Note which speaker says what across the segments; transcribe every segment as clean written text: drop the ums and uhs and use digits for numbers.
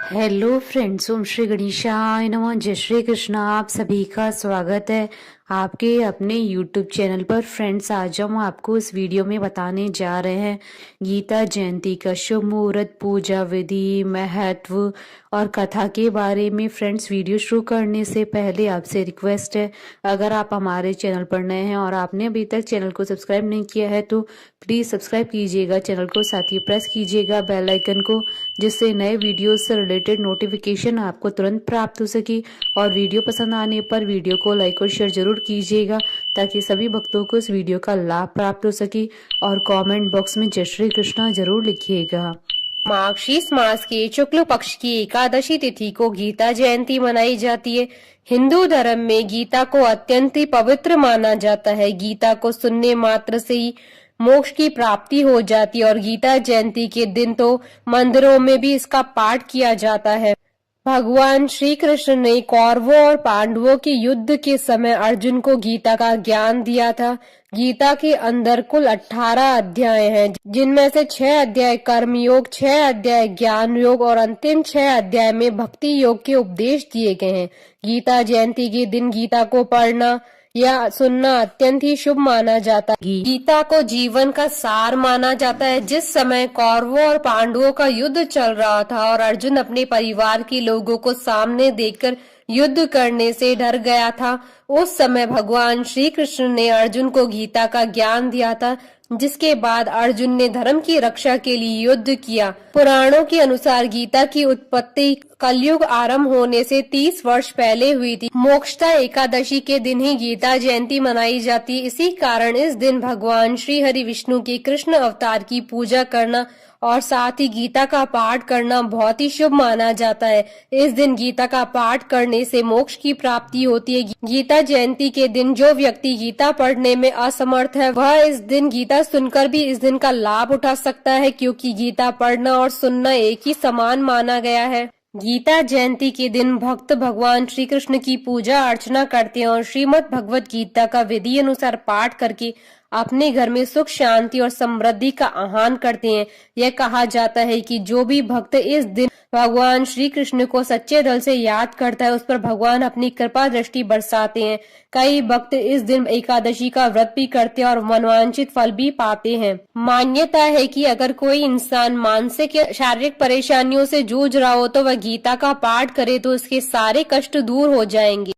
Speaker 1: Hello friends, ओम श्री गणेशाय नमः। जय श्री कृष्णा। आप सभी का स्वागत है आपके अपने यूट्यूब चैनल पर। फ्रेंड्स, आज हम आपको इस वीडियो में बताने जा रहे हैं गीता जयंती का शुभ मुहूर्त, पूजा विधि, महत्व और कथा के बारे में। फ्रेंड्स, वीडियो शुरू करने से पहले आपसे रिक्वेस्ट है, अगर आप हमारे चैनल पर नए हैं और आपने अभी तक चैनल को सब्सक्राइब नहीं किया है तो प्लीज सब्सक्राइब कीजिएगा चैनल को, साथ ही प्रेस कीजिएगा बेल आइकन को, जिससे नए वीडियो से रिलेटेड नोटिफिकेशन आपको तुरंत प्राप्त हो सके। और वीडियो पसंद आने पर वीडियो को लाइक और शेयर जरूर कीजिएगा ताकि सभी भक्तों को इस वीडियो का लाभ प्राप्त हो सके। और कमेंट बॉक्स में जय श्री कृष्णा जरूर लिखिएगा।
Speaker 2: मार्गशीर्ष मास के शुक्ल पक्ष की एकादशी तिथि को गीता जयंती मनाई जाती है। हिंदू धर्म में गीता को अत्यंत ही पवित्र माना जाता है। गीता को सुनने मात्र से ही मोक्ष की प्राप्ति हो जाती है और गीता जयंती के दिन तो मंदिरों में भी इसका पाठ किया जाता है। भगवान श्री कृष्ण ने कौरवों और पांडवों के युद्ध के समय अर्जुन को गीता का ज्ञान दिया था। गीता के अंदर कुल 18 अध्याय हैं, जिनमें से 6 अध्याय कर्म योग, 6 अध्याय ज्ञान योग और अंतिम 6 अध्याय में भक्ति योग के उपदेश दिए गए हैं। गीता जयंती के दिन गीता को पढ़ना या सुनना अत्यंत ही शुभ माना जाता है। गीता को जीवन का सार माना जाता है। जिस समय कौरवों और पांडवों का युद्ध चल रहा था और अर्जुन अपने परिवार के लोगों को सामने देखकर युद्ध करने से डर गया था, उस समय भगवान श्री कृष्ण ने अर्जुन को गीता का ज्ञान दिया था, जिसके बाद अर्जुन ने धर्म की रक्षा के लिए युद्ध किया। पुराणों के अनुसार गीता की उत्पत्ति कलयुग आरंभ होने से 30 वर्ष पहले हुई थी। मोक्षदा एकादशी के दिन ही गीता जयंती मनाई जाती। इसी कारण इस दिन भगवान श्री हरि विष्णु के कृष्ण अवतार की पूजा करना और साथ ही गीता का पाठ करना बहुत ही शुभ माना जाता है। इस दिन गीता का पाठ करने से मोक्ष की प्राप्ति होती है। गीता जयंती के दिन जो व्यक्ति गीता पढ़ने में असमर्थ है, वह इस दिन गीता सुनकर भी इस दिन का लाभ उठा सकता है, क्योंकि गीता पढ़ना और सुनना एक ही समान माना गया है। गीता जयंती के दिन भक्त भगवान श्री कृष्ण की पूजा अर्चना करते हैं और श्रीमद् भगवत गीता का विधि अनुसार पाठ करके अपने घर में सुख शांति और समृद्धि का आह्वान करते हैं। यह कहा जाता है कि जो भी भक्त इस दिन भगवान श्री कृष्ण को सच्चे दिल से याद करता है, उस पर भगवान अपनी कृपा दृष्टि बरसाते हैं। कई भक्त इस दिन एकादशी का व्रत भी करते हैं और मनोवांछित फल भी पाते हैं। मान्यता है कि अगर कोई इंसान मानसिक या शारीरिक परेशानियों से जूझ रहा हो तो वह गीता का पाठ करे तो उसके सारे कष्ट दूर हो जाएंगे।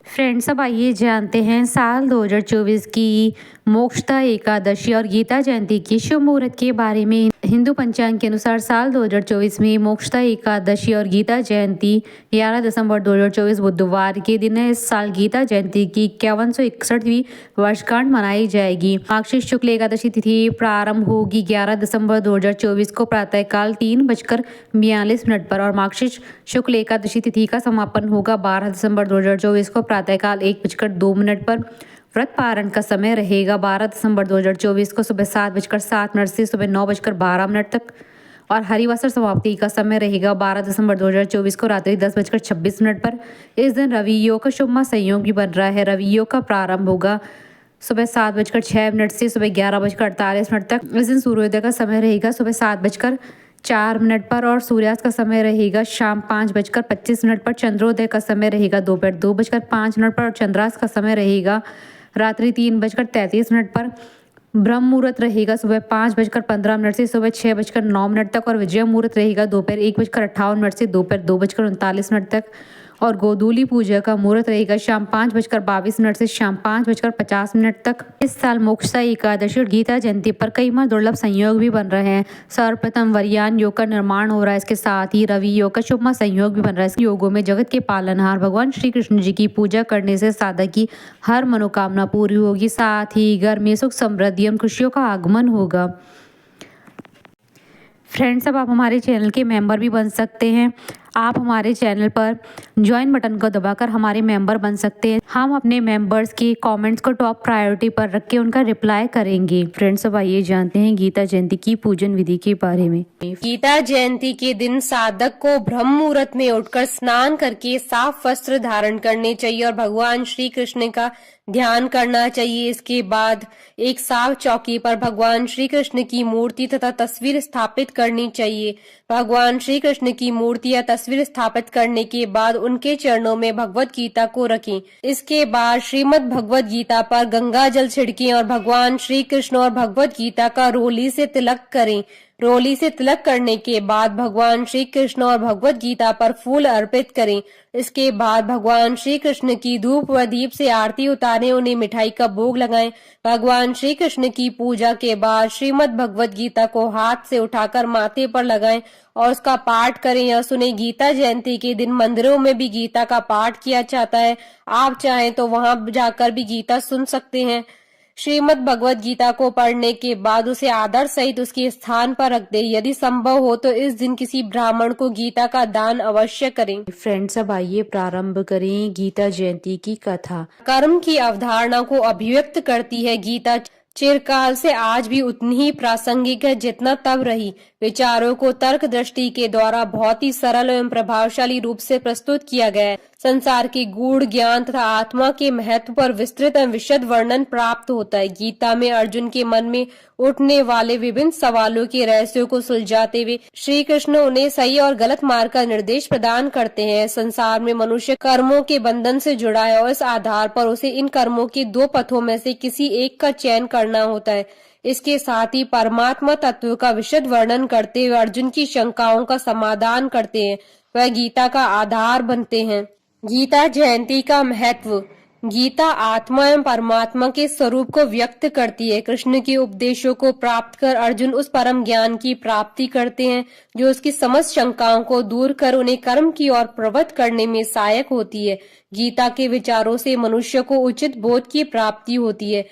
Speaker 1: फ्रेंड्स, अब आइए जानते हैं साल 2024 की मोक्षदा एकादशी और गीता जयंती की शुभ मुहूर्त के बारे में। हिंदू पंचांग के अनुसार साल 2024 में मोक्षदा एकादशी और गीता जयंती 11 दिसंबर 2024 बुधवार के दिन है। इस साल गीता जयंती की 5161वीं वर्षगांठ मनाई जाएगी। मार्गशीर्ष शुक्ल एकादशी तिथि प्रारंभ होगी 11 दिसंबर 2024 को प्रातःकाल 3:42 पर और मार्गशीर्ष शुक्ल एकादशी तिथि का समापन होगा 12 दिसंबर 2024 को प्रातःकाल 1:02 पर। व्रत पारण का समय रहेगा 12 दिसंबर 2024 को सुबह 7:07 से सुबह 9:12 तक और हरिवासर समाप्ति का समय रहेगा 12 दिसंबर 2024 को रात्रि 10:26 पर। इस दिन रवि योग का शुभ संयोग भी बन रहा है। रवि योग का प्रारंभ होगा सुबह 7:06 से सुबह 11:48 तक। इस दिन सूर्योदय का समय रहेगा सुबह 7:04 पर और सूर्यास्त का समय रहेगा शाम 5:25 पर। चंद्रोदय का समय रहेगा दोपहर 2:05 पर और चंद्रास्त का समय रहेगा रात्रि 3:33 पर। ब्रह्म मुहूर्त रहेगा सुबह 5:15 से सुबह 6:09 तक और विजय मुहूर्त रहेगा दोपहर 1:58 से दोपहर 2:39 तक और गोधूली पूजा का मुहूर्त रहेगा शाम 5:22 से शाम 5:50 तक। इस साल मोक्षदा एकादशी और गीता जयंती पर कई दुर्लभ संयोग भी बन रहे हैं। सर्वप्रथम वरयान योग का निर्माण हो रहा है। इसके साथ ही रवि योग का शुभ संयोग भी बन रहा है। इस योगों में जगत के पालनहार भगवान श्री कृष्ण जी की पूजा करने से साधक की हर मनोकामना पूरी होगी। साथ ही घर में सुख समृद्धि और खुशियों का आगमन होगा। फ्रेंड्स, अब आप हमारे चैनल के मेंबर भी बन सकते हैं। आप हमारे चैनल पर ज्वाइन बटन को दबाकर हमारे मेंबर बन सकते हैं। हम अपने मेंबर्स के कमेंट्स को टॉप प्रायोरिटी पर रख के उनका रिप्लाई करेंगे। फ्रेंड्स, अब आइए जानते हैं गीता जयंती की पूजन विधि के बारे में।
Speaker 2: गीता जयंती के दिन साधक को ब्रह्म मुहूर्त में उठकर स्नान करके साफ वस्त्र धारण करने चाहिए और भगवान श्री कृष्ण का ध्यान करना चाहिए। इसके बाद एक साफ चौकी पर भगवान श्री कृष्ण की मूर्ति तथा तस्वीर स्थापित करनी चाहिए। भगवान श्री कृष्ण की मूर्ति या तस्वीर स्थापित करने के बाद उनके चरणों में भगवत गीता को रखें। इसके बाद श्रीमद् भगवत गीता पर गंगा जल छिड़कें और भगवान श्री कृष्ण और भगवत गीता का रोली से तिलक करें। रोली से तिलक करने के बाद भगवान श्री कृष्ण और भगवत गीता पर फूल अर्पित करें। इसके बाद भगवान श्री कृष्ण की धूप व दीप से आरती उतारें, उन्हें मिठाई का भोग लगाएं। भगवान श्री कृष्ण की पूजा के बाद श्रीमद् भगवत गीता को हाथ से उठाकर माथे पर लगाएं और उसका पाठ करें या सुने। गीता जयंती के दिन मंदिरों में भी गीता का पाठ किया जाता है। आप चाहें तो वहां जाकर भी गीता सुन सकते हैं। श्रीमद् भगवत गीता को पढ़ने के बाद उसे आदर सहित उसके स्थान पर रख दें। यदि संभव हो तो इस दिन किसी ब्राह्मण को गीता का दान अवश्य करें।
Speaker 1: फ्रेंड्स, अब आइए प्रारंभ करें गीता जयंती की कथा।
Speaker 2: कर्म की अवधारणा को अभिव्यक्त करती है। गीता चिरकाल से आज भी उतनी ही प्रासंगिक है जितना तब रही। विचारों को तर्क दृष्टि के द्वारा बहुत ही सरल एवं प्रभावशाली रूप से प्रस्तुत किया गया है। संसार के गूढ़ ज्ञान तथा आत्मा के महत्व पर विस्तृत एवं विशद वर्णन प्राप्त होता है। गीता में अर्जुन के मन में उठने वाले विभिन्न सवालों के रहस्यों को सुलझाते हुए श्री कृष्ण उन्हें सही और गलत मार्ग का निर्देश प्रदान करते हैं। संसार में मनुष्य कर्मों के बंधन से जुड़ा है और इस आधार पर उसे इन कर्मों के दो पथों में से किसी एक का चयन करना होता है। इसके साथ ही परमात्मा तत्व का विशद वर्णन करते हुए अर्जुन की शंकाओं का समाधान करते हैं। वह गीता का आधार बनते हैं। गीता जयंती का महत्व। गीता आत्मा एवं परमात्मा के स्वरूप को व्यक्त करती है। कृष्ण के उपदेशों को प्राप्त कर अर्जुन उस परम ज्ञान की प्राप्ति करते हैं जो उसकी समस्त शंकाओं को दूर कर उन्हें कर्म की ओर प्रवृत्त करने में सहायक होती है। गीता के विचारों से मनुष्य को उचित बोध की प्राप्ति होती है।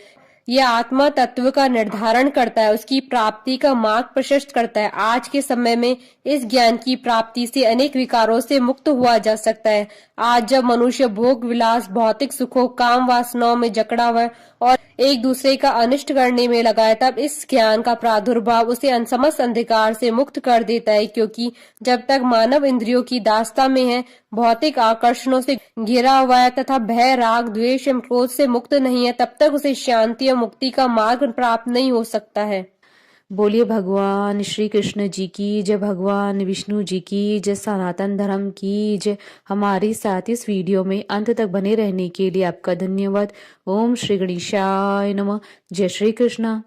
Speaker 2: यह आत्मा तत्व का निर्धारण करता है, उसकी प्राप्ति का मार्ग प्रशस्त करता है। आज के समय में इस ज्ञान की प्राप्ति से अनेक विकारों से मुक्त हुआ जा सकता है। आज जब मनुष्य भोग विलास, भौतिक सुखों, काम वासनाओं में जकड़ा हुआ है और एक दूसरे का अनिष्ट करने में लगा है, तब इस ज्ञान का प्रादुर्भाव उसे समस्त अंधकार से मुक्त कर देता है। क्योंकि जब तक मानव इंद्रियों की दास्ता में है, भौतिक आकर्षणों से घिरा हुआ है तथा भय, राग, द्वेष एवं क्रोध से मुक्त नहीं है, तब तक उसे शांति और मुक्ति का मार्ग प्राप्त नहीं हो सकता है।
Speaker 1: बोलिए भगवान श्री कृष्ण जी की जय, भगवान विष्णु जी की जय, सनातन धर्म की जय। हमारे साथ इस वीडियो में अंत तक बने रहने के लिए आपका धन्यवाद। ओम श्री गणेशाय नमः। जय श्री कृष्ण।